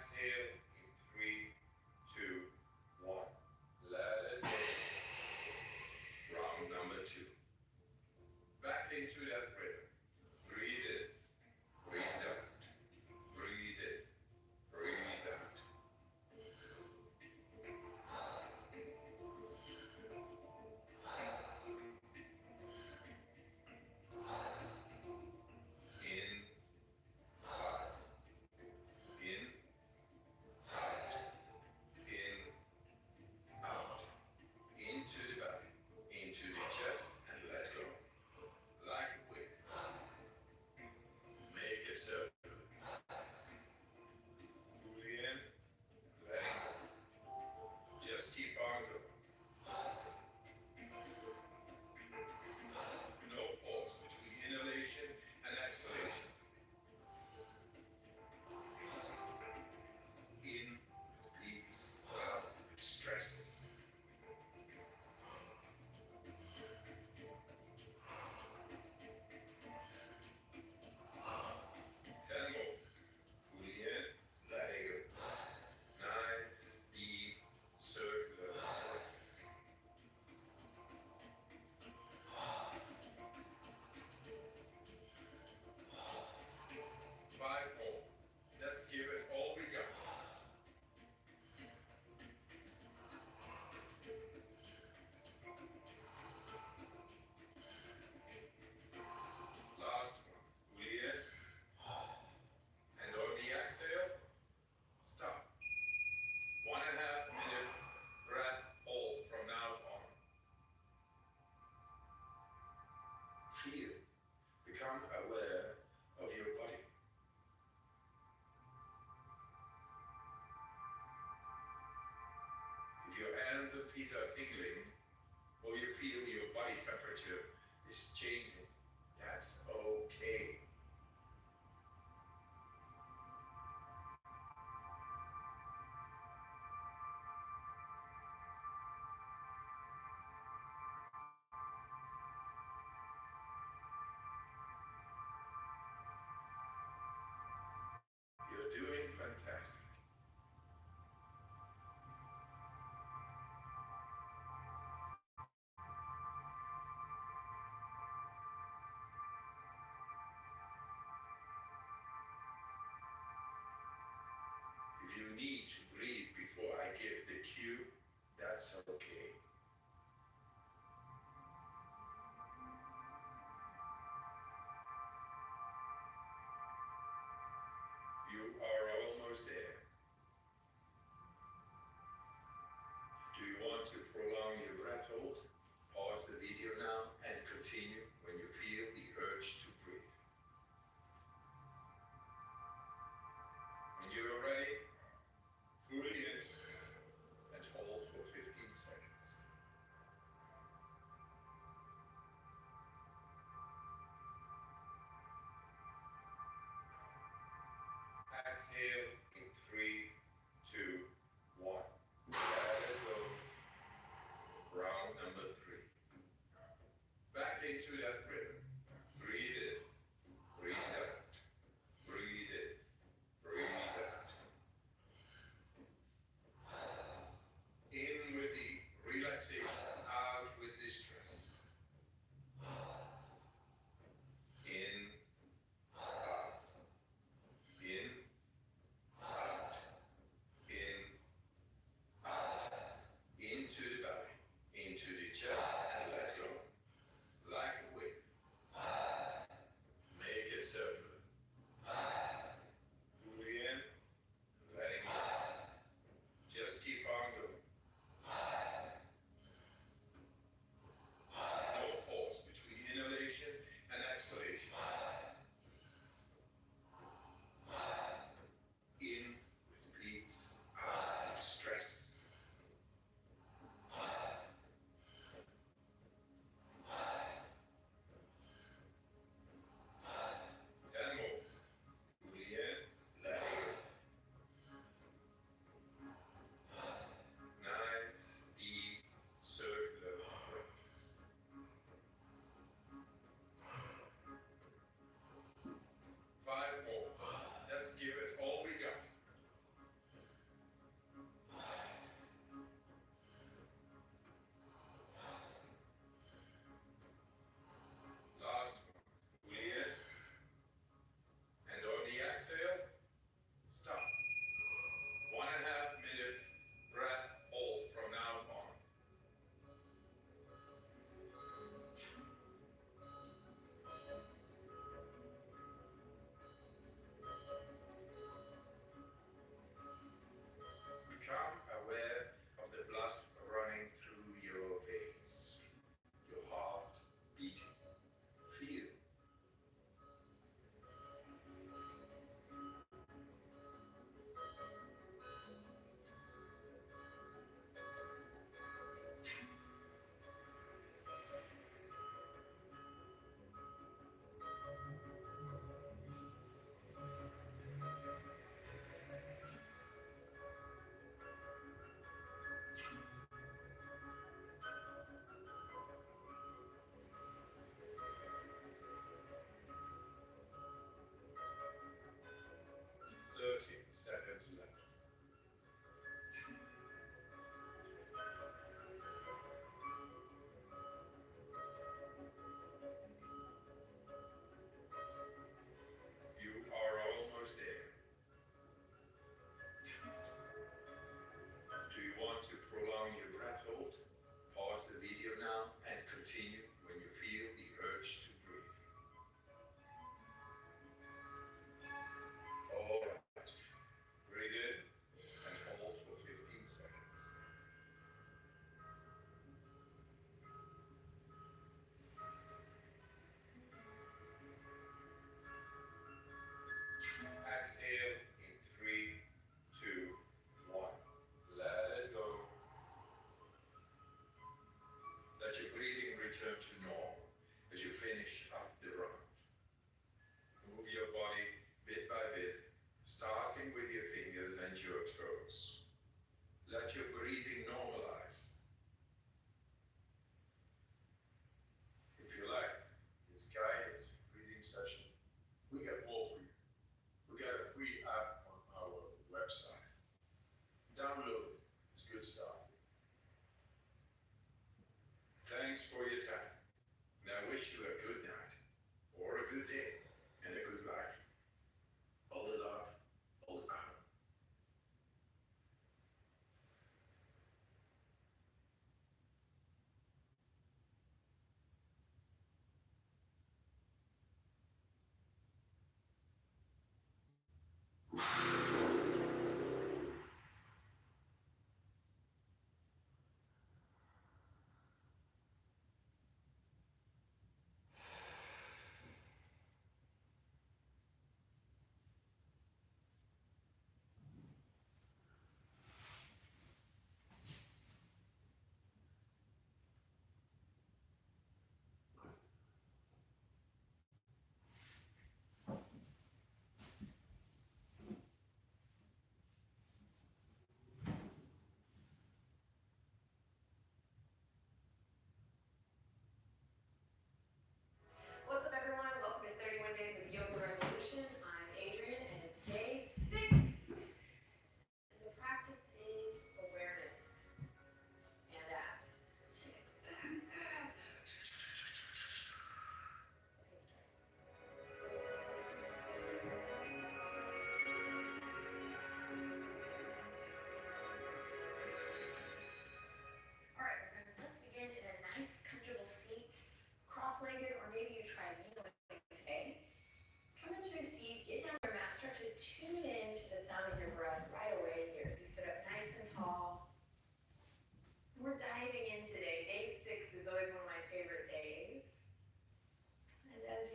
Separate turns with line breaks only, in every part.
Exhale in 3, 2, 1. Let it go. Round number 2. Back into that rhythm. Breathe in. Breathe out. Breathe in. Breathe out. In, out. In, out. In, out. Into the belly. Into the chest and let go. Like a wave. Make it so. Fully in, letting go. Just keep on going. No pause between inhalation and exhalation. In with peace, out with stress. 10 more. Fully in, letting go. Nice, deep, circular breaths. 5 more. Let's give it all we got. Last one. Fully in. And on the exhale, stop. 1.5 minutes breath hold from now on. Feel. Become aware of your body. If your hands and feet are tingling, or you feel your body temperature is changing, that's okay. You're doing fantastic. If you need to breathe before I give the cue, that's okay. You are almost there. Do you want to prolong your breath hold? Pause the video now and continue when you feel the urge to breathe. When you are ready, fully in and hold for 15 seconds. Exhale in 3, 2, 1. Let it go. Round number 3.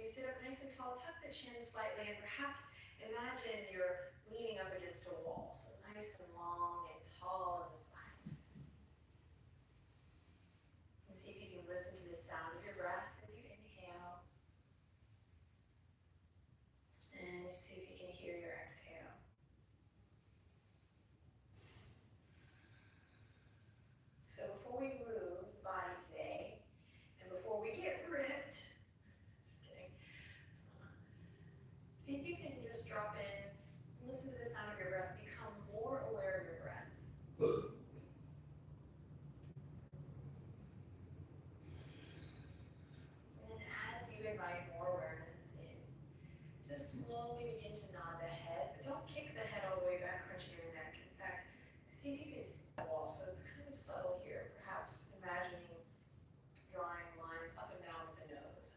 you sit up nice and tall, tuck the chin slightly, and perhaps imagine you're leaning up against a wall. So nice and long and tall in the spine. And see if you can listen to the sound of your breath as you inhale. And see if you can hear your exhale. So before we move the body today, and before we get ripped, just kidding, see if you can just drop in, listen to the sound of your breath, become more aware of your breath. And as you invite more awareness in, just slowly begin to nod the head, but don't kick the head all the way back, crunching your neck. In fact, see if you can see the wall. So it's kind of subtle here, perhaps imagining drawing lines up and down with the nose.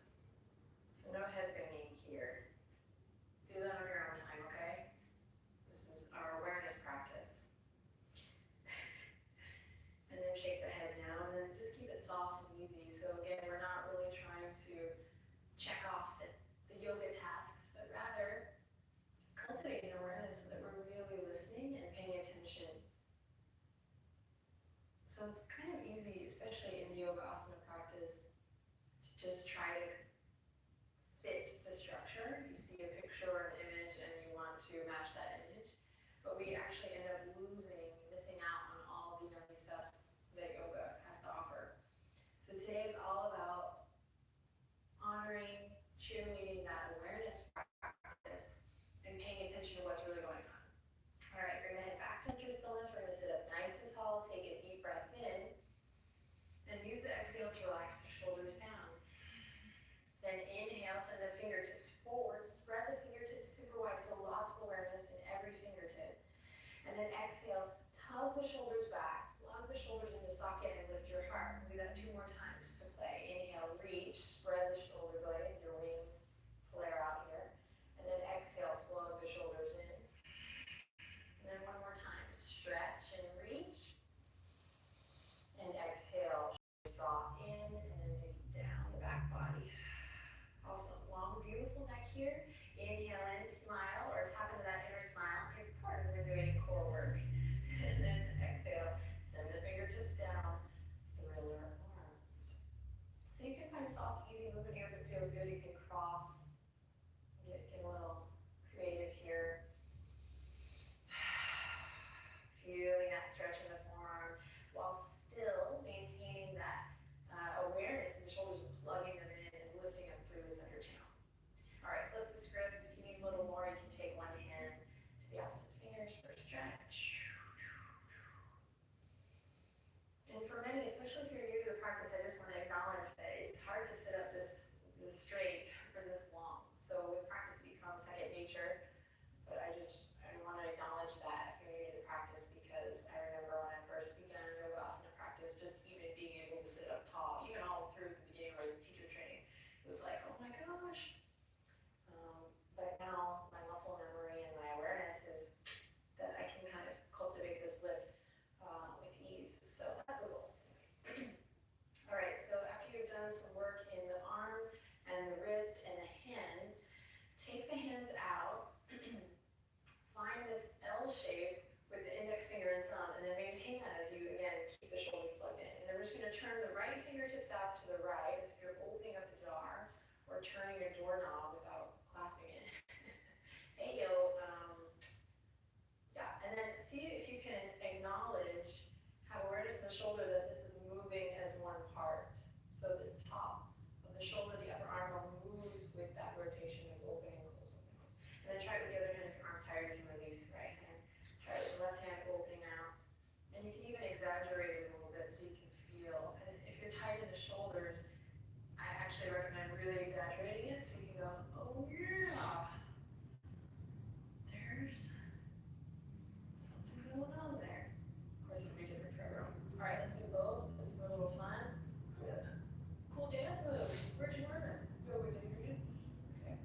So no head banging here. Do that on your own time, okay? This is our awareness practice. And then shake the head down, and then just keep it soft and easy. So again, we're not really trying to check off the yoga tasks, but rather cultivating awareness so that we're really listening and paying attention. So it's kind of easy, especially in yoga asana practice, to just try to fit the structure. You see a picture or an image and you want to match that image, but we actually end up missing out on all the yummy stuff that yoga has to offer. So today is all about honoring, cheerleading that awareness practice and paying attention to what's really going on. All right, bring the head back to center stillness. We're going to sit up nice and tall, take a deep breath in, and use the exhale to relax the shoulders down. Then inhale, send the fingertips forward, spread the fingertips super wide, so lots of awareness in every fingertip. And then exhale, tug the shoulders back, lug the shoulders into socket and lift your heart. We'll do that 2 more times just to play. Inhale, reach, spread the shoulder blades, your wings flare out here. And then exhale, plug the shoulders in. And then 1 more time, stretch and reach. And exhale, draw in and then maybe down the back body. Awesome, long, beautiful neck here. Inhale in, smile, or tap into that inner smile. Important when doing core work. And then exhale, send the fingertips down, thriller arms. So you can find soft, easy movement here if it feels good. You can cross, get a little creative here. Feeling that stretch in the forearm while still maintaining that awareness in the shoulders and plugging them in and lifting them through the center channel. All right, flip the script. If you need a little more, you can take one hand to the opposite fingers for a stretch. And for many, especially if you're new to the practice, I just want to acknowledge that it's hard to sit up this straight for this long. So with practice, it becomes second nature. But I want to acknowledge that if you're new to the practice, because I remember when I first began yoga asana practice, just even being able to sit up tall, even all through the beginning of the teacher training, it was like, oh my gosh. But now my muscle memory and my awareness is that I can kind of cultivate this lift with ease. So that's the goal. All right, so after you've done some work in the arms and the wrist and the hands, take the hands out. Find this L shape with the index finger and thumb, and then maintain that as you, again, keep the shoulders plugged in. And then we're just going to turn the right fingertips out to the right as if you're opening up a jar or turning a doorknob without clasping it. Hey, yo. Yeah, and then see if you can acknowledge, have awareness in the shoulder that this is moving as one part. So the top of the shoulder, the upper arm moves with that rotation of opening and close, opening, close. And then try it with the other hand. If your arm's tired, you can release the right hand. Try it with the left hand, opening out. And you can even exaggerate it a little bit so you can feel. And if you're tight in the shoulders, I actually recommend really exaggerating it so you can go, oh yeah, there's something going on there. Of course, it'll be different for everyone. All right, let's do both. Just for a little fun. Cool dance moves. Where'd you learn them? Yoga, Adriene? Okay.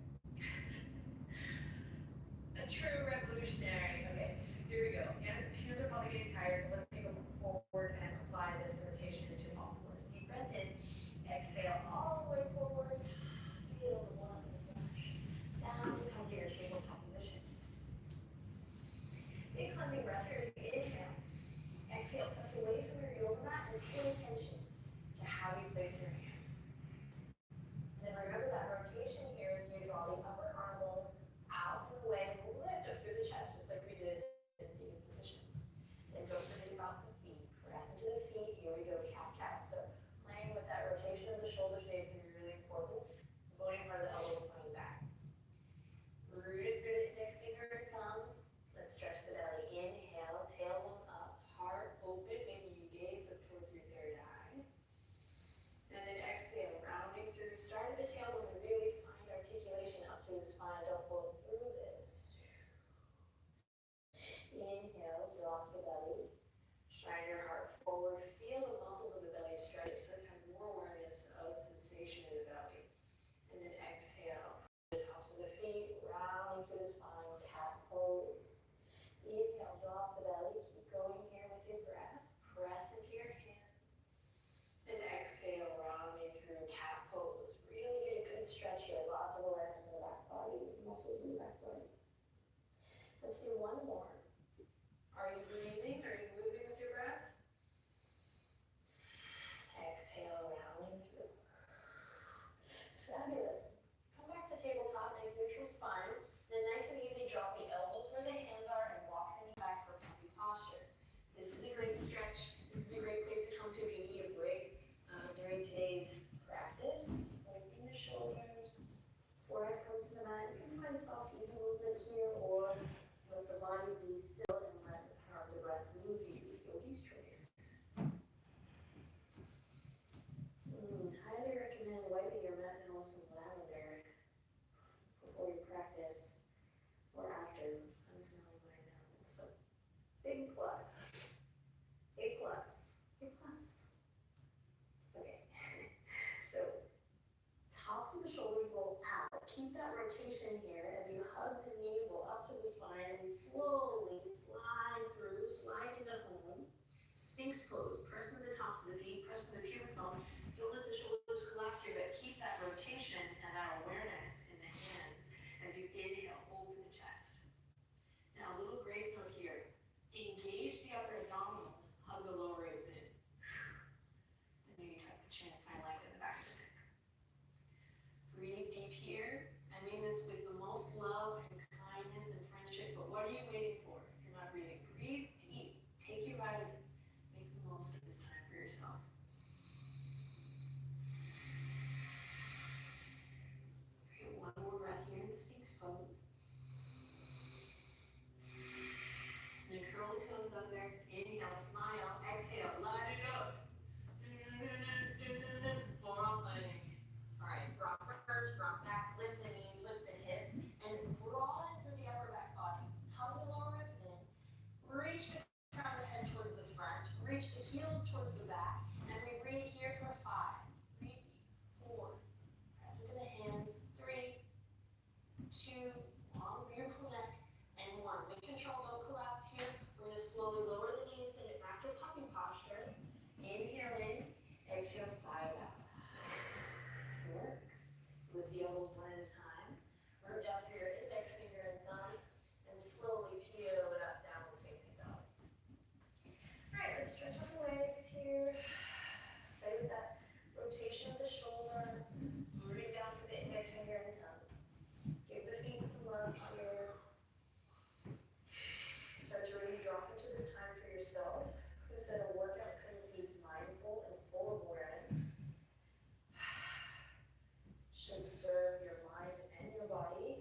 Let's do one more. Are you breathing? Are you moving with your breath? Exhale, rounding through. Fabulous. Come back to tabletop, nice neutral spine. Then nice and easy, drop the elbows where the hands are and walk the knee back for puppy posture. This is a great stretch. This is a great place to come to if you need a break during today's practice. Lengthen the shoulders, forehead comes to the mat. You can find a soft, easy movement here, or let the body be still and let the power of the breath move you. Yogi's choice. Highly recommend wiping your mat down with some lavender before you practice or after. I'm smelling mine now. It's a big plus. A plus. A plus. Okay. So, tops of the shoulders roll out. Keep that rotation here as you hug the navel up to the spine and slowly slide through, slide into home. Sphinx pose. Press into the tops of the feet, press into the pubic bone. Don't let the shoulders collapse here, but keep that rotation and that awareness in the hands as you inhale, open the chest. Now, a little grace note here. Engage the upper abdominals, hug the lower ribs in. And maybe tuck the chin, find length in the back of the neck. Breathe deep here. I mean this with the most love and kindness and friendship, but what are you waiting for if you're not breathing? Breathe deep. Take your vitamins. Make the most of this time for yourself. One more breath here in the Sphinx pose. Then curl the toes under. Inhale, smile. Exhale, light it up. Forearm plank. Alright, rock first, rock back, lift the knees, lift the hips, and broaden through the upper back body. Hug the lower ribs in. Reach the crown of the head towards the front. Reach the heels towards the back. And we breathe here for 5. Breathe deep. 4. Press into the hands. 3. 2, long, beautiful neck, and 1. With control, don't collapse here. We're going to slowly lower the knees, send it back to puppy posture. Inhale in, exhale, side out. Nice work. Lift the elbows one at a time. Root down through your index finger and thumb, and slowly peel it up, downward facing dog. Alright, let's stretch out the legs here. Play with that rotation of the shoulder. Rooting down through the index finger and thumb. Give the feet some love here. Start to really drop into this time for yourself. Who said a workout couldn't be mindful and full of awareness? Should serve your mind and your body.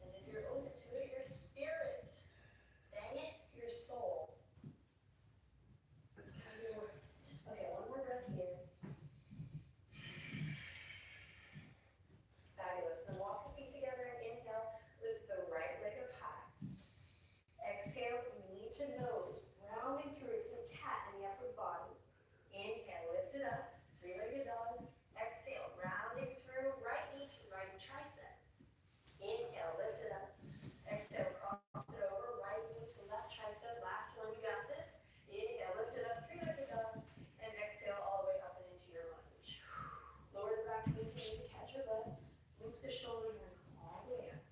And if you're open to it, your spirit. Dang it, your soul. Because you're worth it. Okay, one more breath here. Fabulous. Then walk the feet together and inhale. Lift the right leg up high. Exhale, knee to nose. Rounding through cat in the upper body. Inhale, lift it up. 3-legged dog. Exhale, rounding through right knee to right tricep. Inhale, lift it up. Exhale, cross it over. Right knee to left tricep. Last one, you got this. Inhale, lift it up. 3-legged dog. And exhale all the way up and into your lunge. Lower the back knee to catch your breath. Loop the shoulders and come all the way up.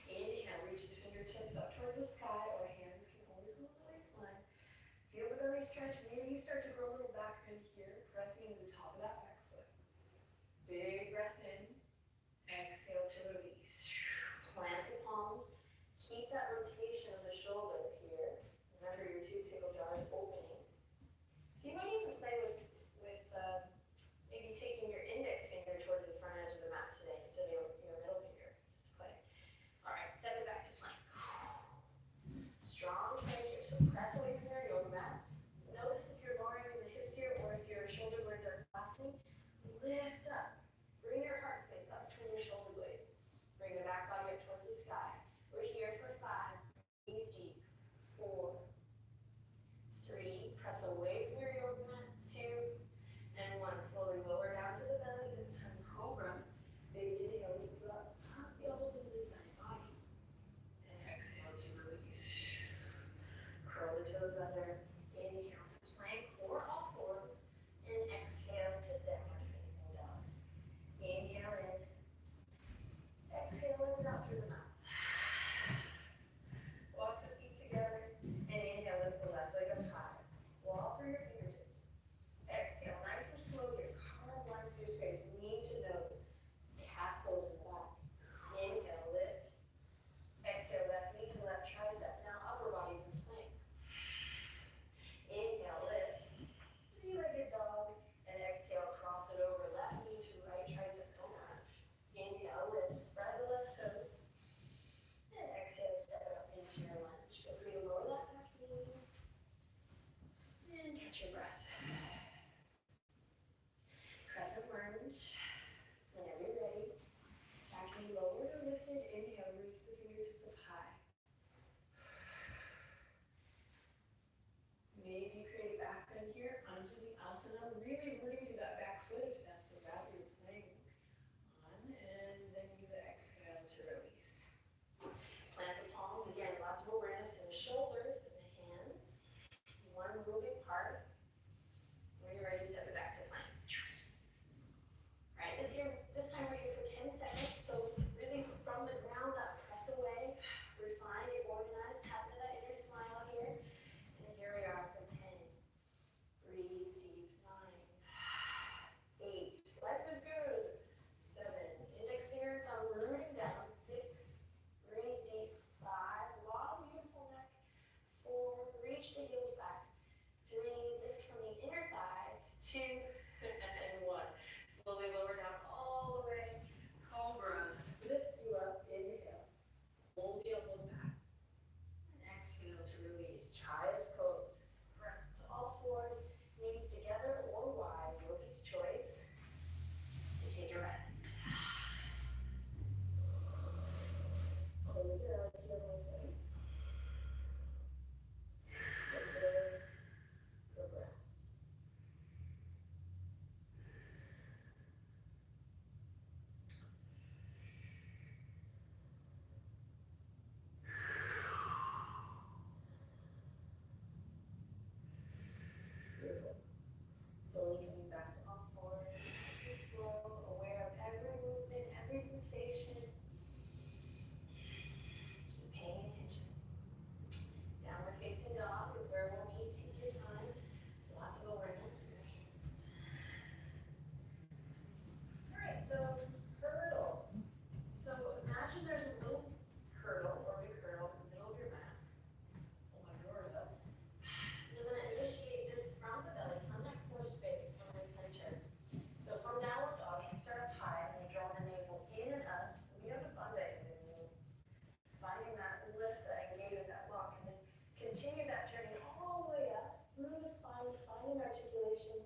Inhale, reach the fingertips up towards the sky, or hands can always go to the waistline. Feel the belly stretch. Maybe you start to grow a little back bend here, pressing into the top of that back foot. Big breath in. Exhale to release. Plant the palms. Keep that rotation of the shoulder here. Remember your 2 pickle jars opening. So you might even play with maybe taking your index finger towards the front edge of the mat today instead of your middle finger. Just to play. Alright, step it back to plank. Strong plank here. So press away from your yoga mat. Notice Catch your breath. Crescent lunge. Whenever you're ready. Back knee lowered or lifted. Inhale, reach the fingertips up high. Maybe create a back bend here onto the asana. Really rooting through that back foot if that's the route you're playing on. And then use the exhale to release. Plant the palms. Again, lots of awareness in the shoulders and the hands. One moving part. When you're ready, step it back to plank. Right, this time we're here for 10 seconds. So really from the ground up, press away, refine, get organized, tap into that inner smile here. And here we are for 10. Breathe deep. 9, 8. Life is good. 7. Index finger and thumb rooting down. 6. Breathe deep. 5. Long, beautiful neck. 4. Reach the heels back. 3. Lift from the inner thighs. 2. And 1. Slowly lower down all the way. Cobra. Lifts you up. Inhale. Hold the elbows back. And exhale to release. Child's pose. Press to all fours. Knees together or wide. Yogi's choice. And take a rest. Close your eyes here lightly. Observe your breath. Beautiful. Slowly coming back to all fours. Nice and slow, aware of every movement, every sensation. Keep paying attention. Downward facing dog is where we'll meet. Take your time. Lots of awareness in your hands. Alright, so hurdles. So imagine there's a little hurdle or big hurdle in the middle of your mat. Pull my drawers up. And I'm going to initiate this from the belly, from that core space, from the center. So from downward dog, hips are up high, and you draw the navel in and up. We have a bandha in the knee. Finding that lift, that engagement, that lock, and then continue that journey all the way up through the spine, finding articulation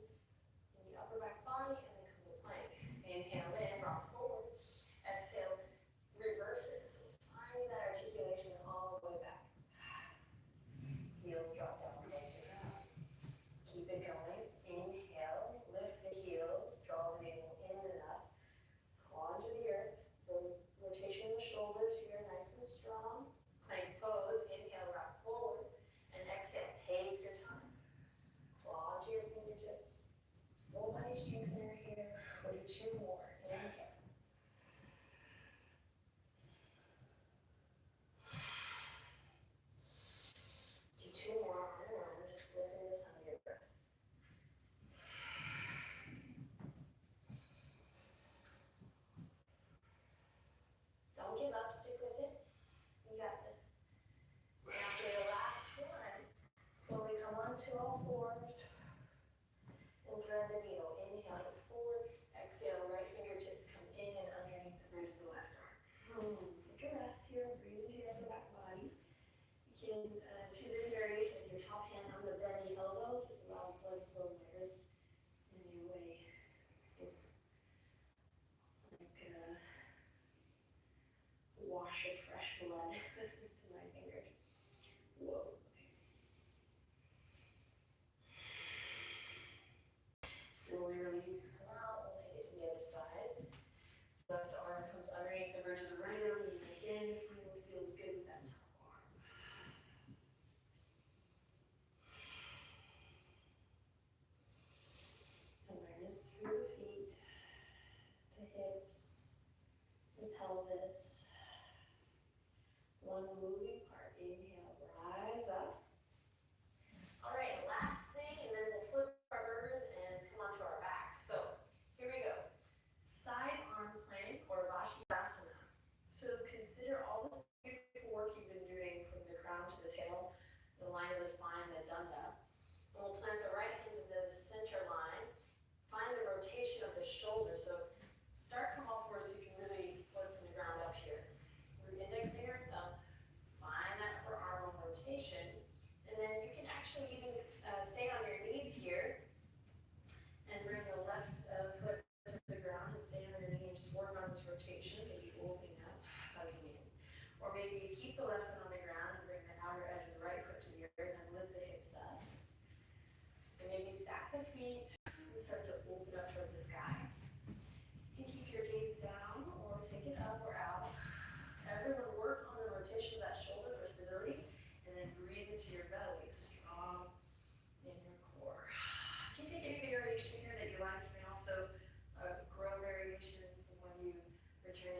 in the upper back body, and then come to plank. Inhale in, rock forward. Exhale, reverse it. So finding that articulation all the way back. Heels drop down closer down. Keep it going. Inhale, lift the heels, draw the navel in and up. Claw into the earth. The rotation of the shoulders here, nice and strong. Plank pose. Inhale, rock forward. And exhale, take your time. Claw into your fingertips. Full body strengthener here. We'll do 2 more. Inhale. Do 2 more on and on. Just listen to the sound of your breath. Don't give up. Stick with it. You got this. And after the last one, slowly come onto all fours and thread the needle. Inhale, look forward. Exhale, right fingertips come in and underneath the bridge of the left arm. Take a rest here. Breathe into your upper back body. You can choose any variation with your top hand on the bending elbow. Just allow blood flow in my wrist and your way. It's like a wash of fresh blood to my fingers. Whoa. Slowly release, come out. We'll take it to the other side. Left arm comes underneath the bridge of the right arm. And again, feel what feels good with that top arm. Awareness through the feet, the hips, the pelvis. One moving part. Inhale, rise up. All right, last thing, and then we'll flip our burgers and come onto our back. So here we go. Side arm plank or Vashisthasana. So consider all this beautiful work you've been doing from the crown to the tail, the line of the spine, the dunda. And we'll plant the right hand to the center line. Find the rotation of the shoulder. So start from all fours so you can really float from the ground up here. Root index finger and thumb. Find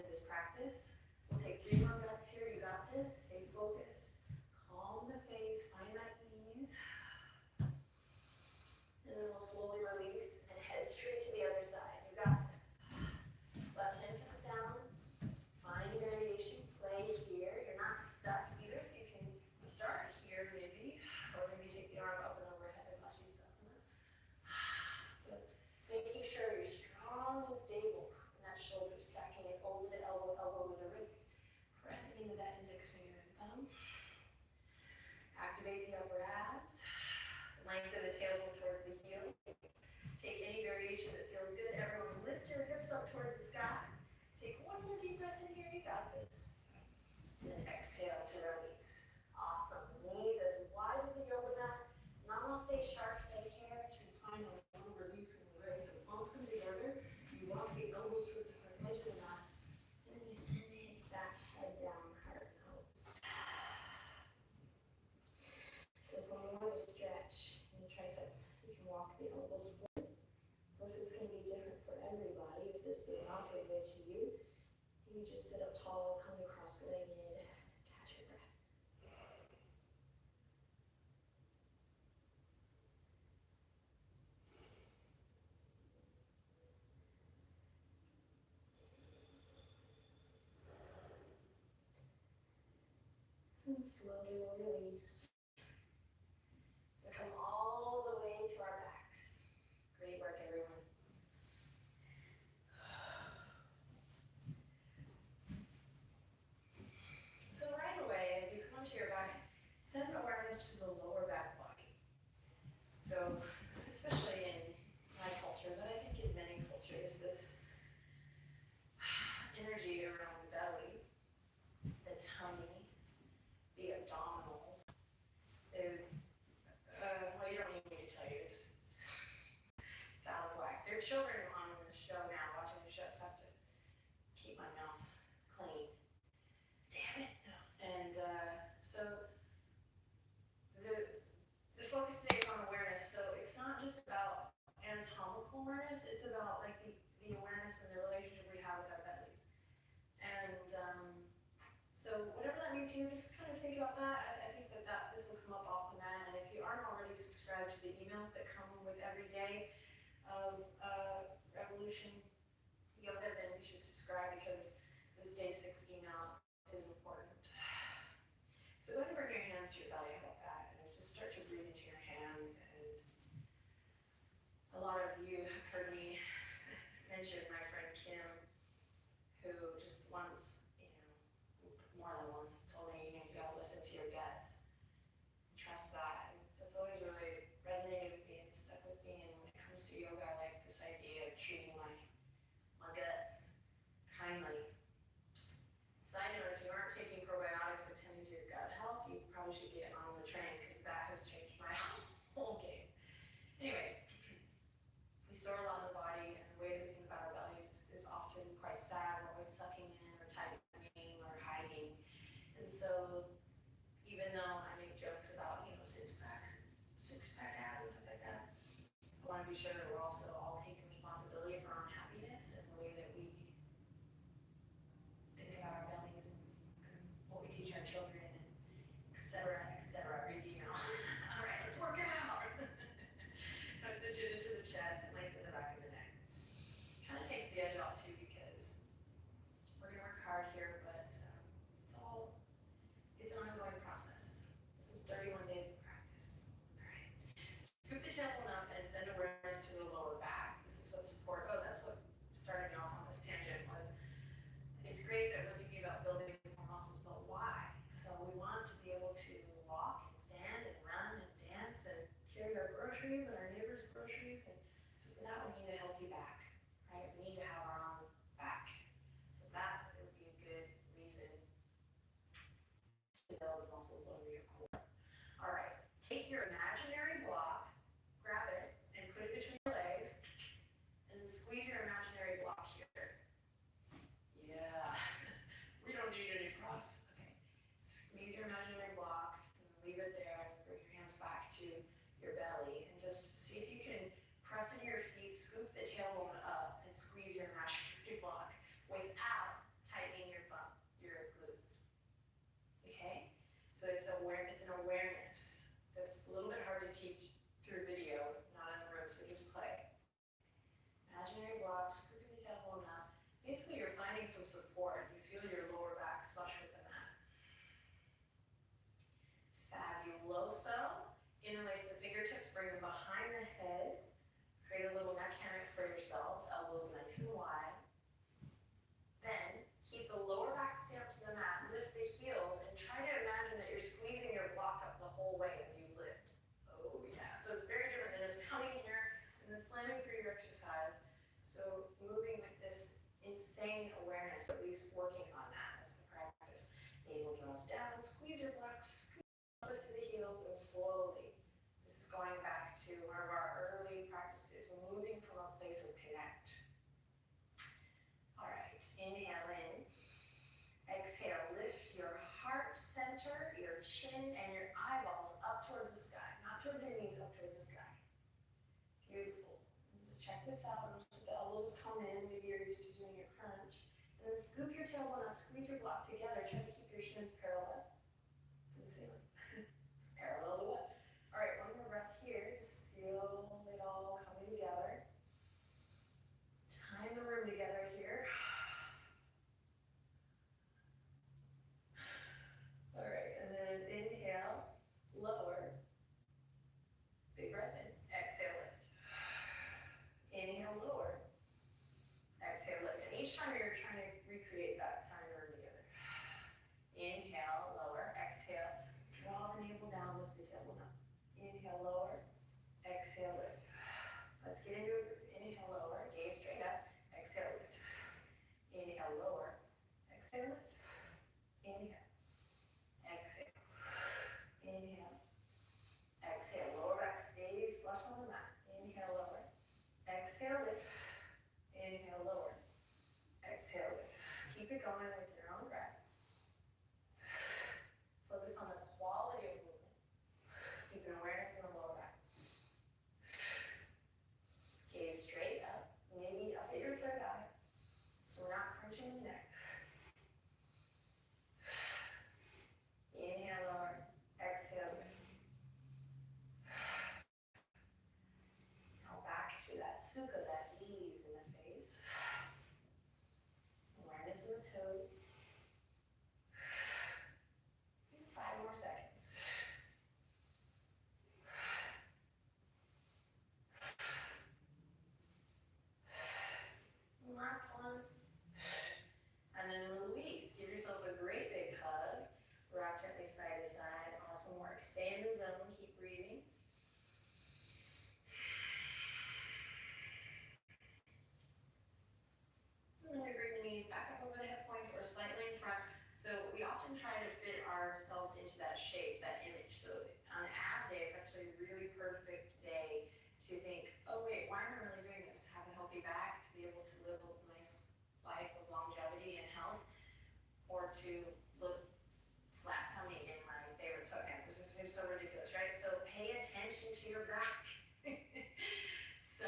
this practice. We'll take 3 more breaths here. You got this. Stay focused. Calm the face. Find that ease. And then we'll slowly release and head straight to the other side. You got this. Left hand comes down. Find a variation. Play here. You're not stuck either, so you can start here maybe. Or maybe take the arm up and overhead in Vashisthasana. But making sure you're strong and stable in that shoulder. Stacking it over the elbow, elbow with the wrist. Pressing into that index finger and thumb. Activate the upper abs. Lengthen the tailbone towards the heel. Take any variation that feels good. Everyone lift your hips up towards the sky. Take one more deep breath in here. You got this. And then exhale to release. Awesome. Knees as wide as the yoga mat. Namaste shark fin here to find a little relief from the wrist. So palms come together. You walk the elbows towards the front edge of the mat. And then you send the hips back, head down, heart nose. So for more of a stretch in the triceps, you can walk the elbows forward. This is going to be different for everybody. If this did not feel good to you, you just sit up tall, come across legged, catch your breath. And slowly we'll release. We come all the way to our backs. Great work, everyone. So right away, as you come onto your back, send awareness to the lower back body. So, especially in my culture, but I think in many cultures, this energy around the belly, the tummy, the abdominals is, well, you don't need me to tell you, it's out of whack. There are children on this show now, watching the show, so I have to keep my mouth clean. Damn it. No. And so the focus today is on awareness. So it's not just about anatomical awareness, it's about like the awareness and the relationship we have with our bellies. And so whatever that means to you, just kind of think about that. I think that this will come up off the mat. And if you aren't already subscribed to the emails that come with every day of Revolution Yoga, then you should subscribe because this day 6 email is important. So go ahead and bring your hands to your belly. How about that? And just start to breathe into your hands. And a lot of you have heard me mention my friend Kim, who just once, more than once, told me, you gotta listen to your guts. Trust that. And that's always really resonated with me and stuck with me. And when it comes to yoga, I like this idea of treating my guts kindly. Side note, if you aren't taking probiotics or tending to your gut health, you probably should get on the train because that has changed my whole game. Anyway, we store a lot in the body, and the way that we think about our bellies is often quite sad. We're always sucking in or tightening or hiding. And so, even though I make jokes about, six-pack abs and stuff like that, I want to be sure that we're also all taking responsibility for our own happiness and the way that we think about our bellies and what we teach our children, and et cetera, read the email. All right, let's work it out. Tuck the chin into the chest, lengthen the back of the neck. Kind of takes the edge off too because we're going to work hard here, but it's an ongoing process. This is 31 days of practice. All right. Scoop the tailbone up and send awareness to the lower back. This is what that's what started me off on this tangent was, it's great that we're thinking about building more muscles, but why? So we want to be able to walk and stand and run and dance and carry our groceries and our neighbors' groceries. And so for that, we need a healthy back, right? We need to have our own back. So that would be a good reason to build muscles over your core. All right, take your imaginary block, grab it, and put it between your legs, and then squeeze your imaginary block here. Yeah, we don't need any props. Okay, squeeze your imaginary block, and leave it there, and bring your hands back to your belly, and just see if you can press into your feet, scoop the tailbone up, and squeeze your imaginary block without tightening basically you're finding some support. You feel your lower back flush with the mat. Fabuloso. Interlace the fingertips, bring them behind the head. Create a little neck hammock for yourself, elbows nice and wide. Then keep the lower back stamped to the mat, lift the heels, and try to imagine that you're squeezing your block up the whole way as you lift. Oh yeah, so it's very different than just coming here and then slamming through your exercise. So moving with this insane awareness, at least working on that, that's the practice. Navel draws down, squeeze your blocks, lift to the heels, and slowly. This is going back to one of our early practices, moving from a place of connect. All right, inhale in. Exhale, lift your heart center, your chin, and your eyeballs up towards the sky. Not towards your knees, up towards the sky. Beautiful. Just check this out. Notice the elbows will come in. Maybe you're used to doing your crunch. And then scoop your tailbone up, squeeze your block together. Try to keep your shins parallel to the ceiling. Parallel to what? All right, one more breath here. Just feel it all coming together. Time the room together here. All right, and then inhale, lower. Big breath in. Exhale, lift. Inhale, lower. Exhale, lift. And each time you're trying to recreate that time the room together. Inhale, lower. Exhale. Draw the navel down, lift the tailbone up. Inhale, lower. Exhale, lift. Let's get into it. Inhale, lower. Gaze straight up. Exhale, lift. Inhale, lower. Exhale, lift. Inhale. Exhale. Inhale. Exhale. Lower back stays flush on the mat. Inhale, lower. Exhale, lift. Inhale, lower. Exhale, lift. Keep it going with your own breath. Focus on the quality of movement. Keep an awareness in the lower back. Gaze straight up, maybe up at your third eye, so we're not crunching the neck. Inhale, lower. Exhale, lift. Now back to that sukha, that ease in the face. Awareness in the toes. 5 more seconds. And last one. And then release. Give yourself a great big hug. Rock gently side to side. Awesome work. Stay in the zone. Keep breathing. And then we bring the knees back up over the hip points or slightly in front. So we often try to fit ourselves into that shape, that image. So on ab day, it's actually a really perfect day to think, oh wait, why am I really doing this? To have a healthy back, to be able to live a nice life of longevity and health, or to look flat tummy in my favorite sweatpants. This just seems so ridiculous, right? So pay attention to your back. So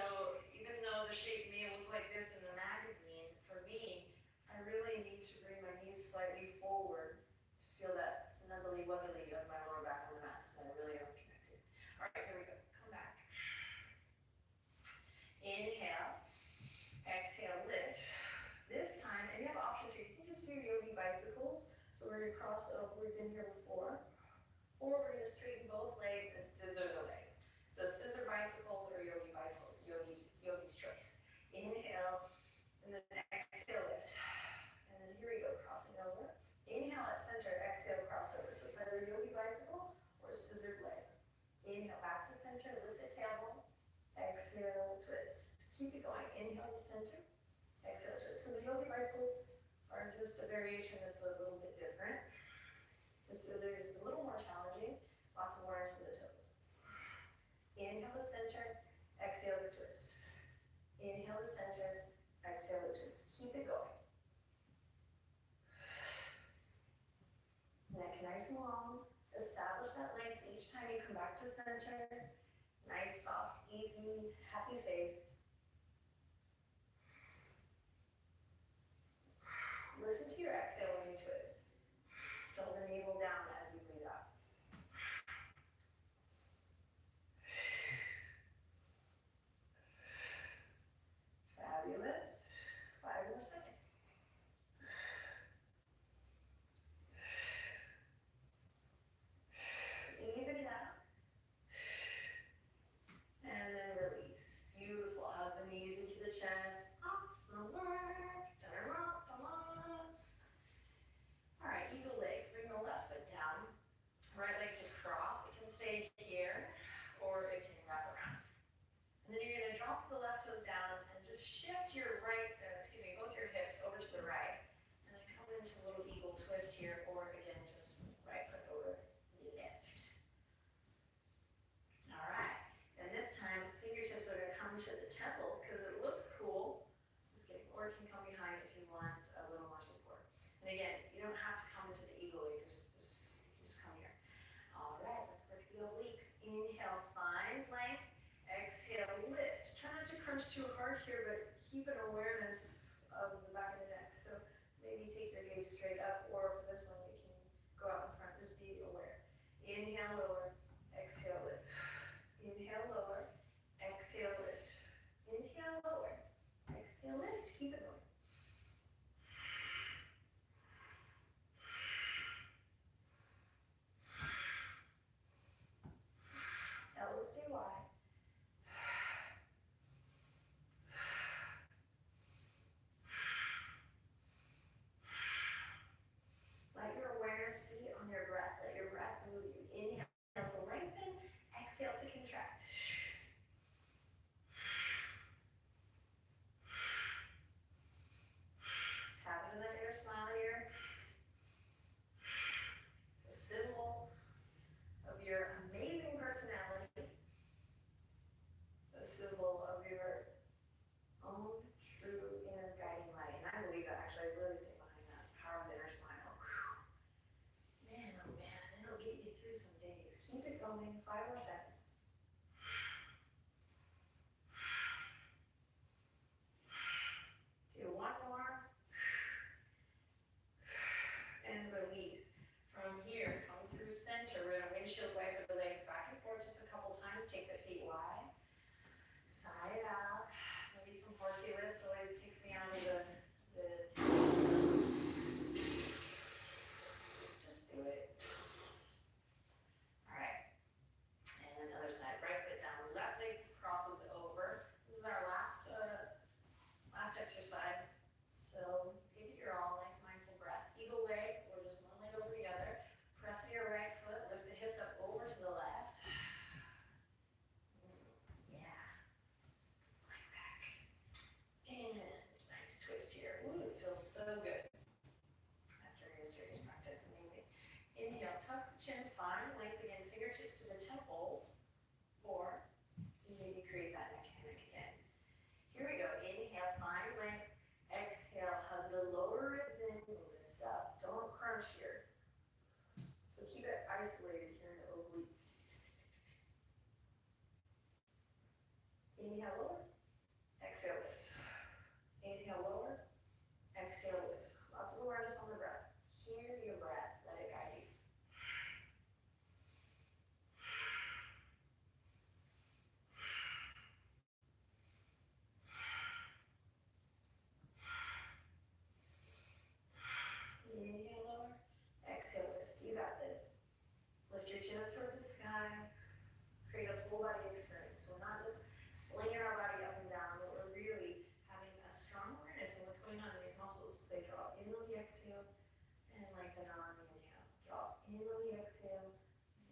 even though the shape may look like this in the magazine, for me, I really need to bring my knees slightly forward to feel that snuggly wuggly of my lower back on the mat, so that I really am connected. All right, here we go. Come back. Inhale. Exhale, lift. This time, and you have options here. You can just do yogi bicycles. So we're going to cross over. We've been here before. Or we're going to straighten both legs and scissor the legs. So scissor bicycles or yogi bicycles. Yogi's choice. Inhale. And then exhale, lift. And then here we go, crossing over. Inhale at center, exhale, crossover. So it's either yogi bicycle or scissored legs. Inhale back to center, lift the tailbone. Exhale, twist. Keep it going. Inhale to center. Exhale, twist. So the yogi bicycles are just a variation that's a little bit different. The scissors is a little more challenging. Lots of awareness in the toes. Inhale to center, exhale to twist. Inhale to center, exhale to twist. Keep it going. Neck nice and long. Establish that length each time you come back to center. Nice, soft, easy, happy face. Listen to your exhale when you twist. Draw the navel down as you breathe out. Fabulous. 5 more seconds. twist here, or again, just right foot over left. All right, and this time fingertips are gonna come to the temples because it looks cool. Just kidding, or it can come behind if you want a little more support. And again, you don't have to come into the eagle leg, just come here. All right, let's work the obliques. Inhale, find length. Exhale, lift. Try not to crunch too hard here, but keep an awareness of the back of the neck. So maybe take your gaze straight up, or for this one, you can go out in front. Just be aware. Inhale, lower. Exhale, lift. Inhale, lower. Exhale, lift. Inhale, lower. Exhale, lift. Keep it going. Elbows stay wide. Let your awareness be on your breath. Let your breath move you. Inhale to lengthen. Exhale to contract. Tap into that inner smile here. It's a symbol of your amazing personality. A symbol of your own true inner guiding light. And I believe that actually. I really stand behind that power of the inner smile. Man, oh man, it'll get you through some days. Keep it going. 5 more seconds. Do one more. And release. From here, come through center. We're gonna windshield wiper the legs back and forth just a couple times. Take the feet wide. Side out. Maybe some horsey lifts. Always takes me out of the just do it. All right. And other side. Right foot down. Left leg crosses over. This is our last exercise. So give it your all. Nice mindful breath. Eagle legs, or just one leg over the other. Press your right foot. Lift the hips up over to the left. Yeah. Like back. And nice twist here. Ooh, it feels so good. After your serious practice, amazing. Inhale, tuck the chin, find length again, fingertips to the temples, or maybe create that neck hammock again. Here we go. Inhale, find length. Exhale, hug the lower ribs in, lift up. Don't crunch here. So keep it isolated here in the oblique. Inhale, lower. Exhale, lift. Inhale, lower. Exhale, lift. Lots of awareness on the breath. Hear your breath. Let it guide you. Inhale, lower. Exhale, lift. You got this. Lift your chin up towards the sky. Create a full body experience. So we're not just slinging our body up and down, but we're really having a strong awareness of what's going on in these muscles. They draw in on the exhale and lengthen on the inhale. Draw in on the exhale,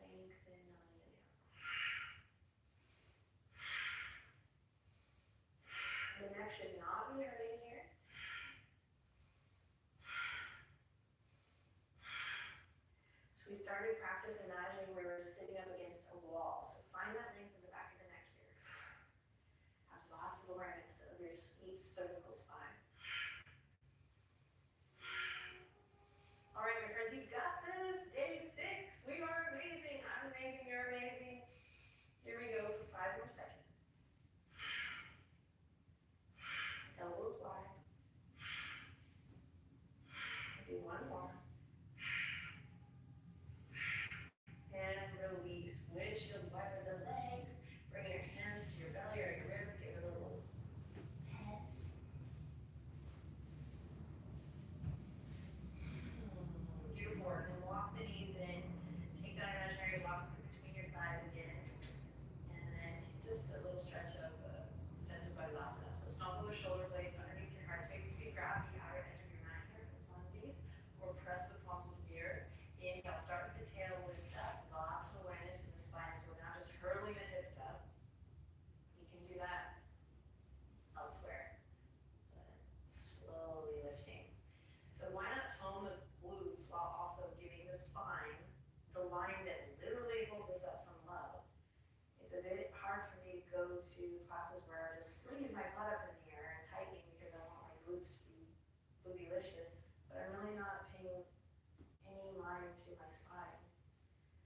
lengthen on the inhale. The neck should not be hurting here. So we started practice imagining we were sitting up against a wall. So find that length in the back of the neck here. Have lots of awareness of your each cervical spine. All right, my friends, you got this. Day 6. We are amazing. I'm amazing. You're amazing. Here we go for 5 more seconds. Elbows wide. Do one more. And release. Windshield wiper the legs. Bring your hands to your belly or your ribs. Give it a little pet.
to classes where I'm just slinging my butt up in the air and tightening because I want my glutes to be bootylicious, but I'm really not paying any mind to my spine.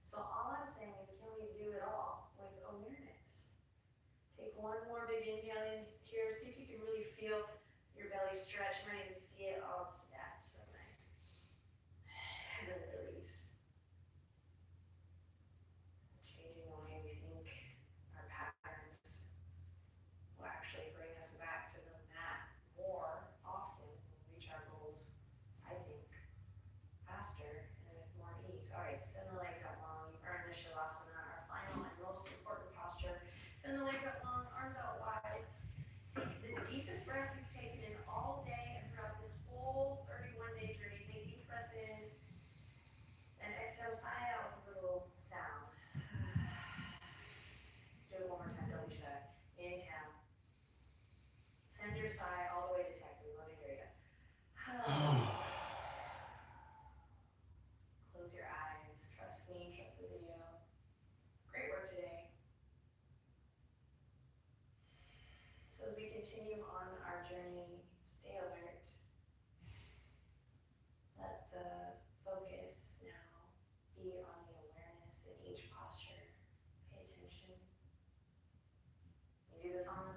So all I'm saying is, can we do it all with awareness? Take one more big inhale in here, see if you can really feel your belly stretch. You might even see it. Oh, that's so nice. And then release. Changing the way we think, our patterns will actually bring us back to the mat more often and reach our goals, I think, faster and with more ease. All right, send the legs out long. You've earned the Shavasana, our final and most important posture. Send the legs out long, arms out wide. Take the deepest breath you've taken in all day and throughout this whole 31-day journey. Take a deep breath in and exhale, sigh out with a little sound. Let's do it one more time, don't be shy. Inhale. Send your sigh all the way to Texas. Let me hear you. Close your eyes. Trust me, trust the video. Great work today. So as we continue on our journey, stay alert. Let the focus now be on the awareness in each posture. Pay attention. You do this on